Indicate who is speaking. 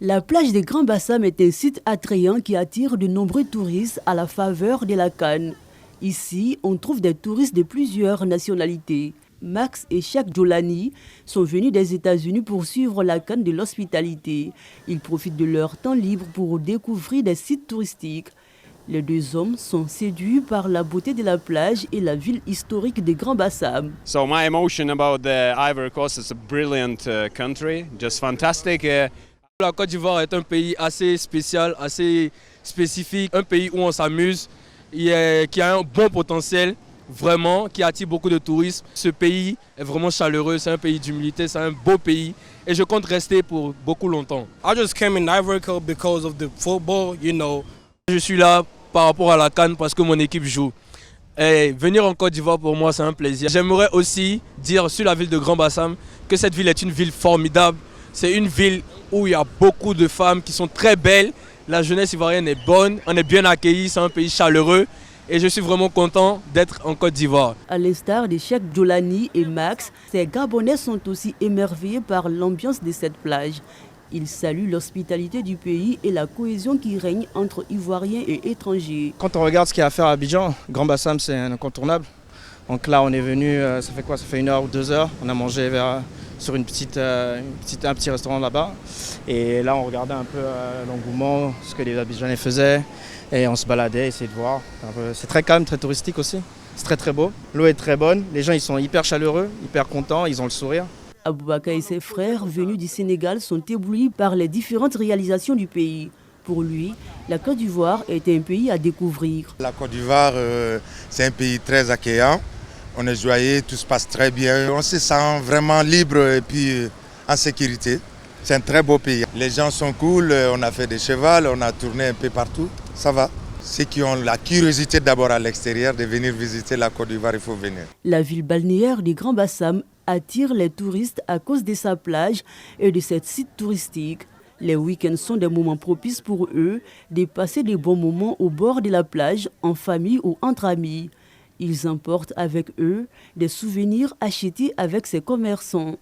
Speaker 1: La plage des Grands Bassam est un site attrayant qui attire de nombreux touristes à la faveur de la CAN. Ici, on trouve des touristes de plusieurs nationalités. Max et Chak Jolani sont venus des États-Unis pour suivre la CAN de l'hospitalité. Ils profitent de leur temps libre pour découvrir des sites touristiques. Les deux hommes sont séduits par la beauté de la plage et la ville historique des Grands Bassam.
Speaker 2: So my emotion about the Ivory Coast is a brilliant country, just fantastic.
Speaker 3: La Côte d'Ivoire est un pays assez spécial, assez spécifique, un pays où on s'amuse, qui a un bon potentiel, vraiment, qui attire beaucoup de touristes. Ce pays est vraiment chaleureux, c'est un pays d'humilité, c'est un beau pays et je compte rester pour beaucoup longtemps.
Speaker 4: I just came in Ivory Coast because of the football, you know.
Speaker 3: Je suis là par rapport à la CAN parce que mon équipe joue. Et venir en Côte d'Ivoire pour moi c'est un plaisir. J'aimerais aussi dire sur la ville de Grand Bassam que cette ville est une ville formidable. C'est une ville où il y a beaucoup de femmes qui sont très belles. La jeunesse ivoirienne est bonne, on est bien accueillis, c'est un pays chaleureux. Et je suis vraiment content d'être en Côte d'Ivoire.
Speaker 1: À l'instar de Chak Jolani et Max, ces Gabonais sont aussi émerveillés par l'ambiance de cette plage. Ils saluent l'hospitalité du pays et la cohésion qui règne entre Ivoiriens et étrangers.
Speaker 5: Quand on regarde ce qu'il y a à faire à Abidjan, Grand Bassam c'est un incontournable. Donc là on est venu, ça fait quoi? Ça fait 1 heure ou 2 heures. On a mangé sur un petit restaurant là-bas. Et là on regardait un peu l'engouement, ce que les Abidjanais faisaient. Et on se baladait, essayait de voir. C'est très calme, très touristique aussi. C'est très très beau. L'eau est très bonne. Les gens ils sont hyper chaleureux, hyper contents, ils ont le sourire.
Speaker 1: Aboubakar et ses frères, venus du Sénégal, sont éblouis par les différentes réalisations du pays. Pour lui, la Côte d'Ivoire est un pays à découvrir.
Speaker 6: La Côte d'Ivoire, c'est un pays très accueillant. On est joyeux, tout se passe très bien. On se sent vraiment libre et puis en sécurité. C'est un très beau pays. Les gens sont cool, on a fait des chevals, on a tourné un peu partout. Ça va. Ceux qui ont la curiosité d'abord à l'extérieur de venir visiter la Côte d'Ivoire, il faut venir.
Speaker 1: La ville balnéaire des Grands Bassam attire les touristes à cause de sa plage et de ses sites touristiques. Les week-ends sont des moments propices pour eux de passer des bons moments au bord de la plage, en famille ou entre amis. Ils emportent avec eux des souvenirs achetés avec ces commerçants.